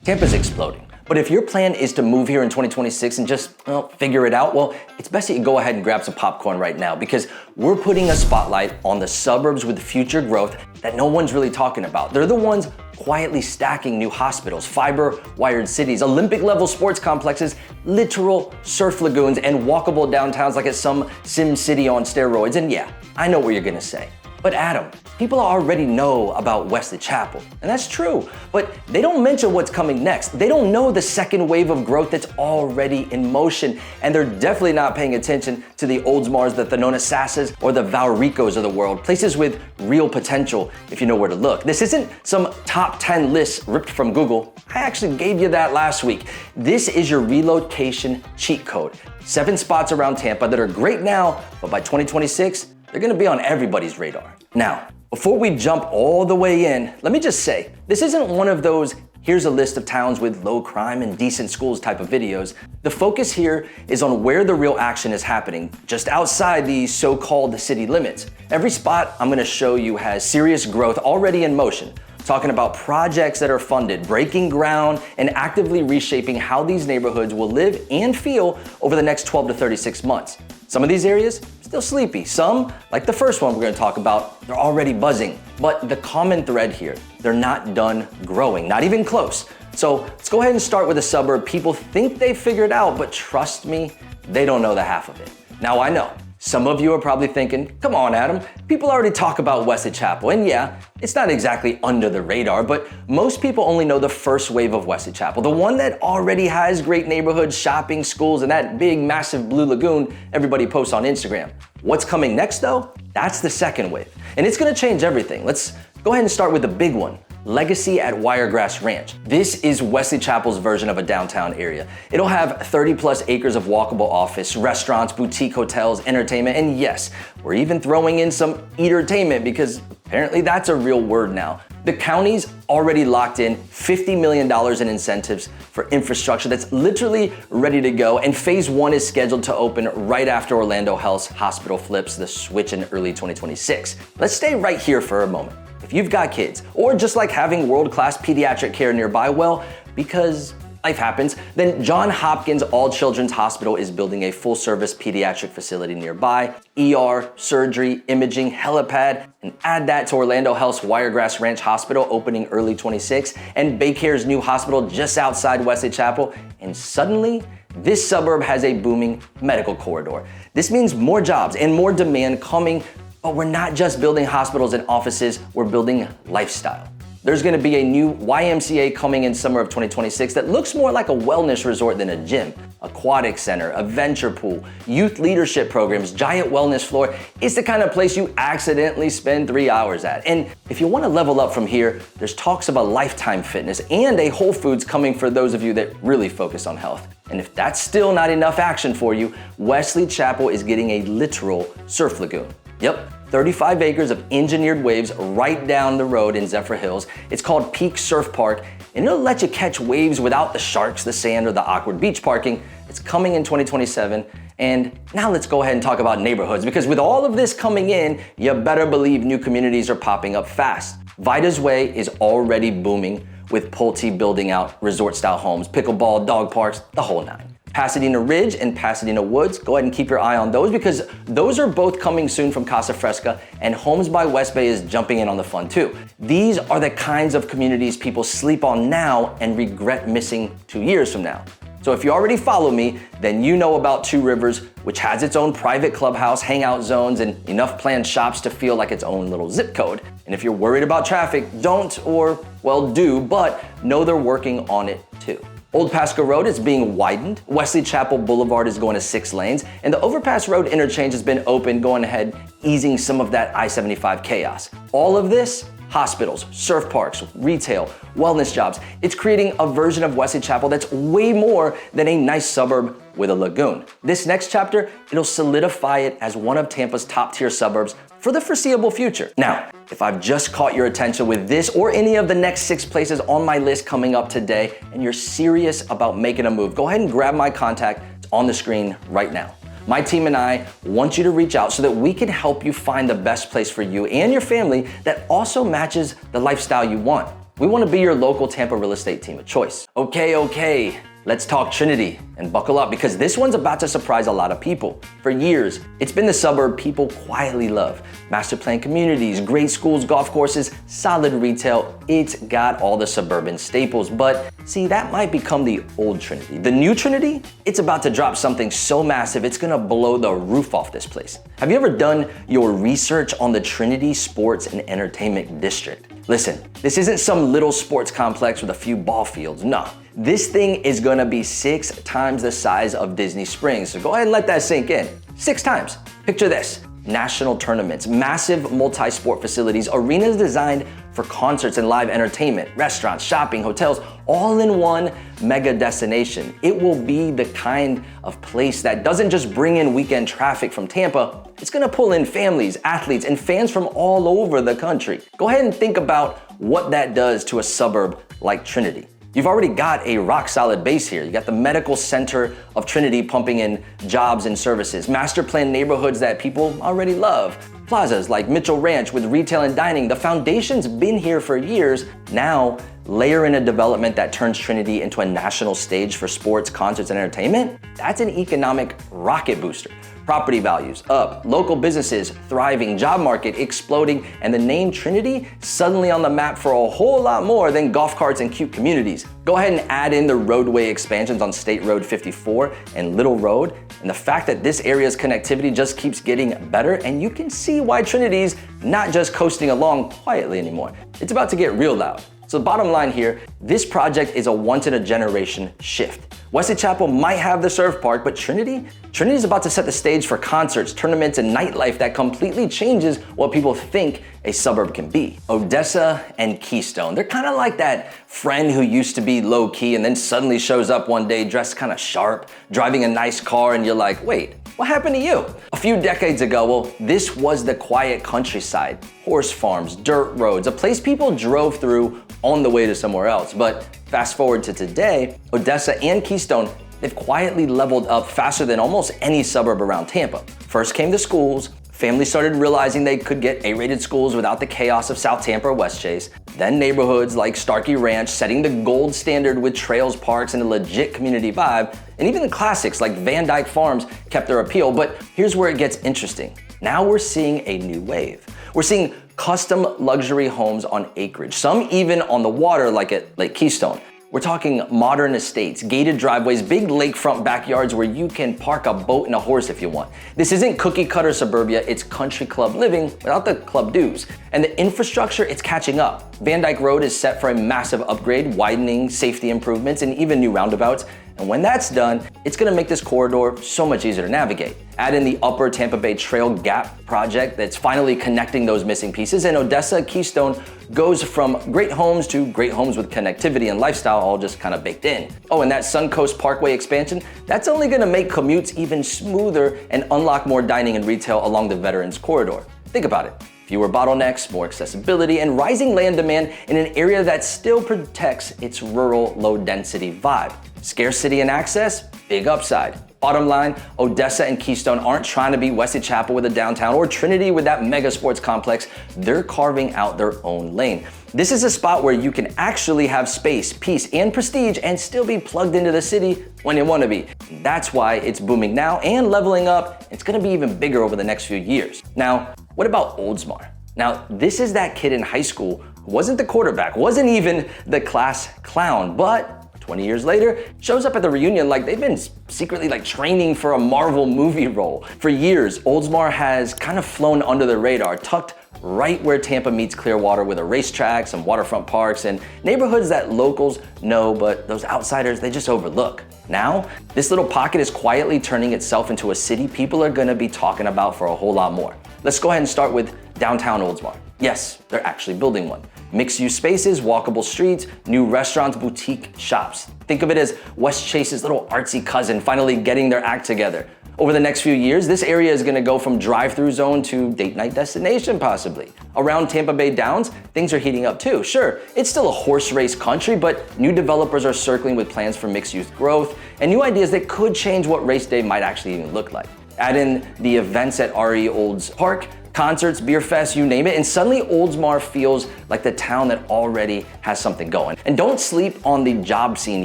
Tampa's exploding. But if your plan is to move here in 2026 and just, figure it out, well, it's best that you go ahead and grab some popcorn right now because we're putting a spotlight on the suburbs with future growth that no one's really talking about. They're the ones quietly stacking new hospitals, fiber-wired cities, Olympic-level sports complexes, literal surf lagoons, and walkable downtowns like it's some Sim City on steroids. And yeah, I know what you're gonna say. But Adam, people already know about Wesley Chapel, and that's true, but they don't mention what's coming next. They don't know the second wave of growth that's already in motion, and they're definitely not paying attention to the Oldsmars, the Thonotosasas, or the Valricos of the world, places with real potential if you know where to look. This isn't some top 10 list ripped from Google. I actually gave you that last week. This is your relocation cheat code. 7 spots around Tampa that are great now, but by 2026, they're gonna be on everybody's radar. Now, before we jump all the way in, let me just say, this isn't one of those here's a list of towns with low crime and decent schools type of videos. The focus here is on where the real action is happening, just outside the so-called city limits. Every spot I'm gonna show you has serious growth already in motion, talking about projects that are funded, breaking ground, and actively reshaping how these neighborhoods will live and feel over the next 12 to 36 months. Some of these areas, still sleepy. Some, like the first one we're gonna talk about, they're already buzzing. But the common thread here, they're not done growing, not even close. So let's go ahead and start with a suburb people think they figured out, but trust me, they don't know the half of it. Now I know, some of you are probably thinking, come on Adam, people already talk about Wesley Chapel, and yeah, it's not exactly under the radar, but most people only know the first wave of Wesley Chapel, the one that already has great neighborhoods, shopping, schools, and that big, massive blue lagoon everybody posts on Instagram. What's coming next though? That's the second wave, and it's gonna change everything. Let's go ahead and start with the big one. Legacy at Wiregrass Ranch. This is Wesley Chapel's version of a downtown area. It'll have 30 plus acres of walkable office, restaurants, boutique hotels, entertainment, and yes, we're even throwing in some eatertainment because apparently that's a real word now. The county's already locked in $50 million in incentives for infrastructure that's literally ready to go, and phase 1 is scheduled to open right after Orlando Health's hospital flips the switch in early 2026. Let's stay right here for a moment. If you've got kids, or just like having world-class pediatric care nearby, well, because life happens, then Johns Hopkins All Children's Hospital is building a full-service pediatric facility nearby, ER, surgery, imaging, helipad, and add that to Orlando Health's Wiregrass Ranch Hospital opening early 26, and Baycare's new hospital just outside Wesley Chapel, and suddenly, this suburb has a booming medical corridor. This means more jobs and more demand coming. But we're not just building hospitals and offices, we're building lifestyle. There's gonna be a new YMCA coming in summer of 2026 that looks more like a wellness resort than a gym. Aquatic center, a venture pool, youth leadership programs, giant wellness floor. It's the kind of place you accidentally spend 3 hours at. And if you wanna level up from here, there's talks of a Lifetime Fitness and a Whole Foods coming for those of you that really focus on health. And if that's still not enough action for you, Wesley Chapel is getting a literal surf lagoon. Yep, 35 acres of engineered waves right down the road in Zephyr Hills. It's called Peak Surf Park, and it'll let you catch waves without the sharks, the sand, or the awkward beach parking. It's coming in 2027. And now let's go ahead and talk about neighborhoods, because with all of this coming in, you better believe new communities are popping up fast. Vida's Way is already booming, with Pulte building out resort-style homes, pickleball, dog parks, the whole nine. Pasadena Ridge and Pasadena Woods, go ahead and keep your eye on those because those are both coming soon from Casa Fresca, and Homes by West Bay is jumping in on the fun too. These are the kinds of communities people sleep on now and regret missing 2 years from now. So if you already follow me, then you know about Two Rivers, which has its own private clubhouse, hangout zones, and enough planned shops to feel like its own little zip code. And if you're worried about traffic, don't, or well do, but know they're working on it too. Old Pasco Road is being widened, Wesley Chapel Boulevard is going to 6 lanes, and the Overpass Road interchange has been opened, going ahead, easing some of that I-75 chaos. All of this, hospitals, surf parks, retail, wellness jobs. It's creating a version of Wesley Chapel that's way more than a nice suburb with a lagoon. This next chapter, it'll solidify it as one of Tampa's top tier suburbs for the foreseeable future. Now, if I've just caught your attention with this or any of the next 6 places on my list coming up today, and you're serious about making a move, go ahead and grab my contact. It's on the screen right now. My team and I want you to reach out so that we can help you find the best place for you and your family that also matches the lifestyle you want. We want to be your local Tampa real estate team of choice. Okay, let's talk Trinity, and buckle up because this one's about to surprise a lot of people. For years, it's been the suburb people quietly love. Master plan communities, great schools, golf courses, solid retail. It's got all the suburban staples, but see, that might become the old Trinity. The new Trinity, it's about to drop something so massive, it's gonna blow the roof off this place. Have you ever done your research on the Trinity Sports and Entertainment District? Listen, this isn't some little sports complex with a few ball fields, no. This thing is gonna be 6 times the size of Disney Springs, so go ahead and let that sink in. 6 times. Picture this. National tournaments, massive multi-sport facilities, arenas designed for concerts and live entertainment, restaurants, shopping, hotels, all in one mega destination. It will be the kind of place that doesn't just bring in weekend traffic from Tampa, it's gonna pull in families, athletes, and fans from all over the country. Go ahead and think about what that does to a suburb like Trinity. You've already got a rock solid base here. You got the medical center of Trinity pumping in jobs and services, master planned neighborhoods that people already love, plazas like Mitchell Ranch with retail and dining. The foundation's been here for years. Now, layer in a development that turns Trinity into a national stage for sports, concerts, and entertainment. That's an economic rocket booster. Property values up, local businesses thriving, job market exploding, and the name Trinity suddenly on the map for a whole lot more than golf carts and cute communities. Go ahead and add in the roadway expansions on State Road 54 and Little Road, and the fact that this area's connectivity just keeps getting better, and you can see why Trinity's not just coasting along quietly anymore. It's about to get real loud. So the bottom line here, this project is a once-in-a-generation shift. Wesley Chapel might have the surf park, but Trinity's about to set the stage for concerts, tournaments, and nightlife that completely changes what people think a suburb can be. Odessa and Keystone, they're kind of like that friend who used to be low-key and then suddenly shows up one day dressed kind of sharp, driving a nice car, and you're like, wait, what happened to you? A few decades ago, well, this was the quiet countryside, horse farms, dirt roads, a place people drove through on the way to somewhere else. But fast forward to today, Odessa and Keystone, they've quietly leveled up faster than almost any suburb around Tampa. First came the schools. Families started realizing they could get A-rated schools without the chaos of South Tampa or West Chase. Then neighborhoods like Starkey Ranch setting the gold standard with trails, parks, and a legit community vibe. And even the classics like Van Dyke Farms kept their appeal. But here's where it gets interesting. Now we're seeing a new wave. We're seeing custom luxury homes on acreage, some even on the water like at Lake Keystone. We're talking modern estates, gated driveways, big lakefront backyards where you can park a boat and a horse if you want. This isn't cookie cutter suburbia, it's country club living without the club dues. And the infrastructure, it's catching up. Van Dyke Road is set for a massive upgrade, widening, safety improvements, and even new roundabouts. And when that's done, it's gonna make this corridor so much easier to navigate. Add in the Upper Tampa Bay Trail Gap project that's finally connecting those missing pieces, and Odessa Keystone goes from great homes to great homes with connectivity and lifestyle all just kind of baked in. Oh, and that Suncoast Parkway expansion, that's only gonna make commutes even smoother and unlock more dining and retail along the Veterans Corridor. Think about it. Fewer bottlenecks, more accessibility, and rising land demand in an area that still protects its rural, low-density vibe. Scarcity and access, big upside. Bottom line, Odessa and Keystone aren't trying to be Wesley Chapel with a downtown or Trinity with that mega sports complex. They're carving out their own lane. This is a spot where you can actually have space, peace, and prestige and still be plugged into the city when you want to be. That's why it's booming now and leveling up. It's going to be even bigger over the next few years. Now, what about Oldsmar? Now, this is that kid in high school who wasn't the quarterback, wasn't even the class clown, but 20 years later, shows up at the reunion like they've been secretly training for a Marvel movie role. For years, Oldsmar has kind of flown under the radar, tucked right where Tampa meets Clearwater with a racetrack, some waterfront parks, and neighborhoods that locals know, but those outsiders, they just overlook. Now, this little pocket is quietly turning itself into a city people are gonna be talking about for a whole lot more. Let's go ahead and start with downtown Oldsmar. Yes, they're actually building one. Mixed-use spaces, walkable streets, new restaurants, boutique shops. Think of it as West Chase's little artsy cousin finally getting their act together. Over the next few years, this area is gonna go from drive-through zone to date night destination possibly. Around Tampa Bay Downs, things are heating up too. Sure, it's still a horse race country, but new developers are circling with plans for mixed-use growth and new ideas that could change what race day might actually even look like. Add in the events at RE Olds Park, Concerts, beer fests, you name it, and suddenly Oldsmar feels like the town that already has something going. And don't sleep on the job scene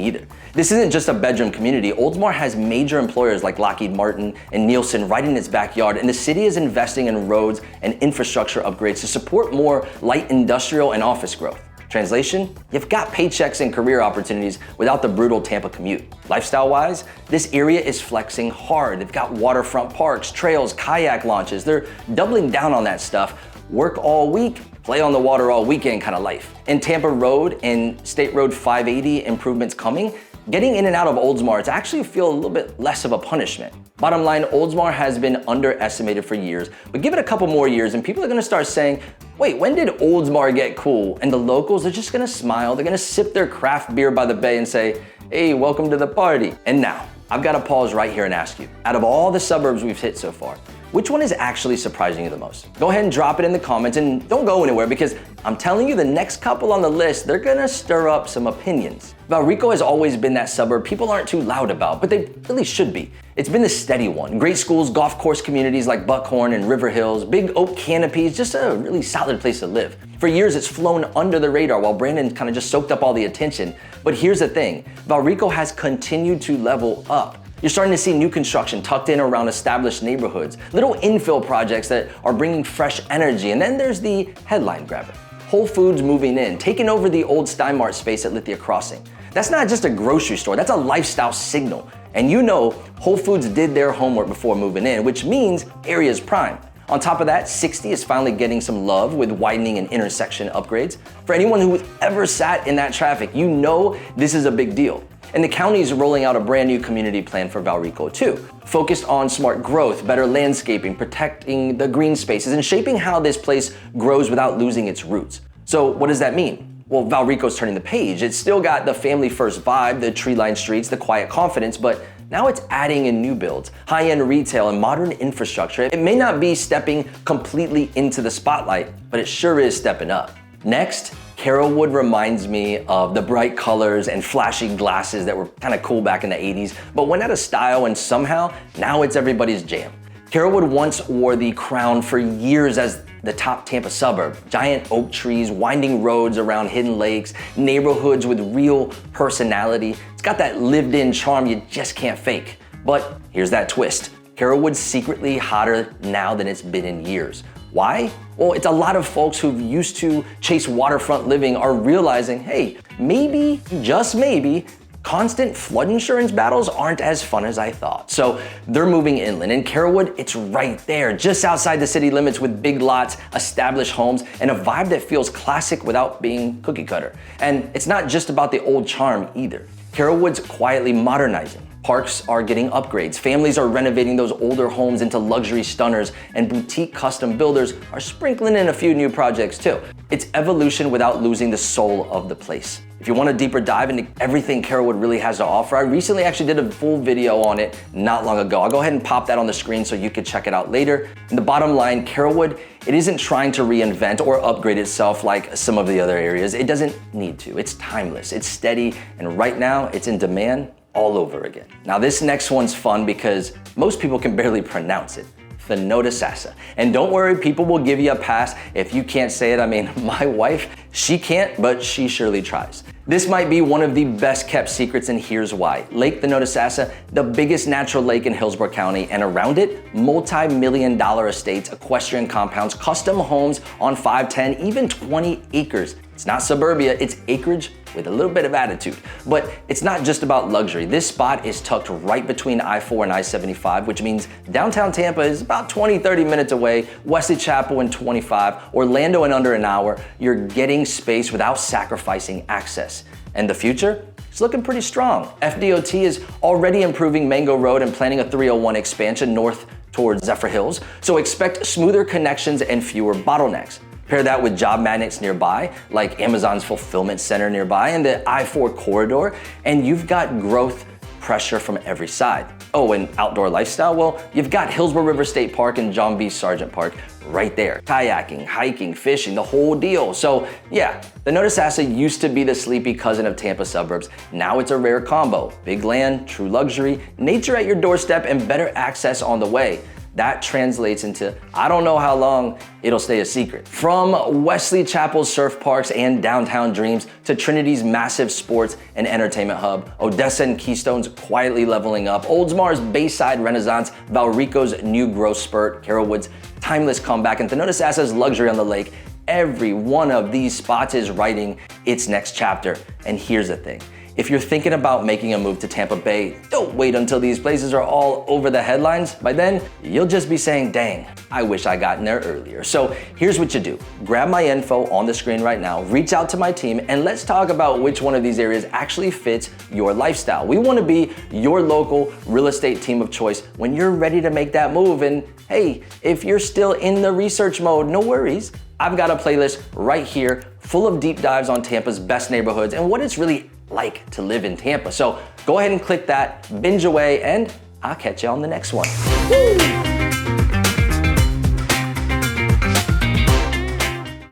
either. This isn't just a bedroom community. Oldsmar has major employers like Lockheed Martin and Nielsen right in its backyard, and the city is investing in roads and infrastructure upgrades to support more light industrial and office growth. Translation, you've got paychecks and career opportunities without the brutal Tampa commute. Lifestyle-wise, this area is flexing hard. They've got waterfront parks, trails, kayak launches. They're doubling down on that stuff. Work all week, play on the water all weekend kind of life. And Tampa Road and State Road 580 improvements coming, getting in and out of Oldsmar, it's actually feel a little bit less of a punishment. Bottom line, Oldsmar has been underestimated for years, but give it a couple more years and people are gonna start saying, wait, when did Oldsmar get cool? And the locals are just gonna smile, they're gonna sip their craft beer by the bay and say, hey, welcome to the party. And now, I've gotta pause right here and ask you, out of all the suburbs we've hit so far, which one is actually surprising you the most? Go ahead and drop it in the comments and don't go anywhere because I'm telling you the next couple on the list, they're gonna stir up some opinions. Valrico has always been that suburb people aren't too loud about, but they really should be. It's been the steady one. Great schools, golf course communities like Buckhorn and River Hills, big oak canopies, just a really solid place to live. For years, it's flown under the radar while Brandon kind of just soaked up all the attention. But here's the thing, Valrico has continued to level up. You're starting to see new construction tucked in around established neighborhoods, little infill projects that are bringing fresh energy, and then there's the headline grabber. Whole Foods moving in, taking over the old Steinmart space at Lithia Crossing. That's not just a grocery store, that's a lifestyle signal. And you know, Whole Foods did their homework before moving in, which means area's prime. On top of that, 60 is finally getting some love with widening and intersection upgrades. For anyone who's ever sat in that traffic, you know this is a big deal. And the county is rolling out a brand new community plan for Valrico too, focused on smart growth, better landscaping, protecting the green spaces, and shaping how this place grows without losing its roots. So what does that mean? Well, Valrico's turning the page. It's still got the family first vibe, the tree-lined streets, the quiet confidence, but now it's adding in new builds, high-end retail, and modern infrastructure. It may not be stepping completely into the spotlight, but it sure is stepping up. Next, Carrollwood reminds me of the bright colors and flashy glasses that were kind of cool back in the 80s, but went out of style and somehow now it's everybody's jam. Carrollwood once wore the crown for years as the top Tampa suburb. Giant oak trees, winding roads around hidden lakes, neighborhoods with real personality. It's got that lived-in charm you just can't fake. But here's that twist. Carrollwood's secretly hotter now than it's been in years. Why? Well, it's a lot of folks who used to chase waterfront living are realizing, hey, maybe, just maybe, constant flood insurance battles aren't as fun as I thought. So they're moving inland. In Carrollwood, it's right there, just outside the city limits with big lots, established homes, and a vibe that feels classic without being cookie cutter. And it's not just about the old charm either. Carrollwood's quietly modernizing. Parks are getting upgrades, families are renovating those older homes into luxury stunners, and boutique custom builders are sprinkling in a few new projects too. It's evolution without losing the soul of the place. If you want a deeper dive into everything Carrollwood really has to offer, I recently actually did a full video on it not long ago. I'll go ahead and pop that on the screen so you can check it out later. And the bottom line, Carrollwood, it isn't trying to reinvent or upgrade itself like some of the other areas. It doesn't need to. It's timeless, it's steady, and right now it's in demand all over again. Now this next one's fun because most people can barely pronounce it. Thonotosassa. And don't worry, people will give you a pass if you can't say it. I mean, my wife, she can't, but she surely tries. This might be one of the best kept secrets, and here's why. Lake Thonotosassa, the biggest natural lake in Hillsborough County, and around it, multi-million-dollar estates, equestrian compounds, custom homes on 5, 10, even 20 acres. It's not suburbia, it's acreage with a little bit of attitude. But it's not just about luxury. This spot is tucked right between I-4 and I-75, which means downtown Tampa is about 20, 30 minutes away, Wesley Chapel in 25, Orlando in under an hour. You're getting space without sacrificing access. And the future? It's looking pretty strong. FDOT is already improving Mango Road and planning a 301 expansion north towards Zephyr Hills, so expect smoother connections and fewer bottlenecks. Pair that with job magnets nearby, like Amazon's fulfillment center nearby and the I-4 corridor, and you've got growth pressure from every side. Oh, and outdoor lifestyle? Well, you've got Hillsborough River State Park and John V. Sargent Park right there. Kayaking, hiking, fishing, the whole deal. So yeah, Thonotosassa used to be the sleepy cousin of Tampa suburbs. Now it's a rare combo. Big land, true luxury, nature at your doorstep, and better access on the way. that translates into I don't know how long it'll stay a secret. From Wesley Chapel's surf parks and downtown dreams to Trinity's massive sports and entertainment hub, Odessa and Keystone's quietly leveling up, Oldsmar's Bayside Renaissance, Valrico's new growth spurt, Carrollwood's timeless comeback, and Thonotosassa's luxury on the lake, every one of these spots is writing its next chapter. And here's the thing. If you're thinking about making a move to Tampa Bay, don't wait until these places are all over the headlines. By then, you'll just be saying, dang, I wish I got in there earlier. So here's what you do. Grab my info on the screen right now, reach out to my team, and let's talk about which one of these areas actually fits your lifestyle. We want to be your local real estate team of choice when you're ready to make that move. And hey, if you're still in the research mode, no worries. I've got a playlist right here full of deep dives on Tampa's best neighborhoods and what it's really like to live in Tampa. So go ahead and click that, binge away, and I'll catch you on the next one. Woo!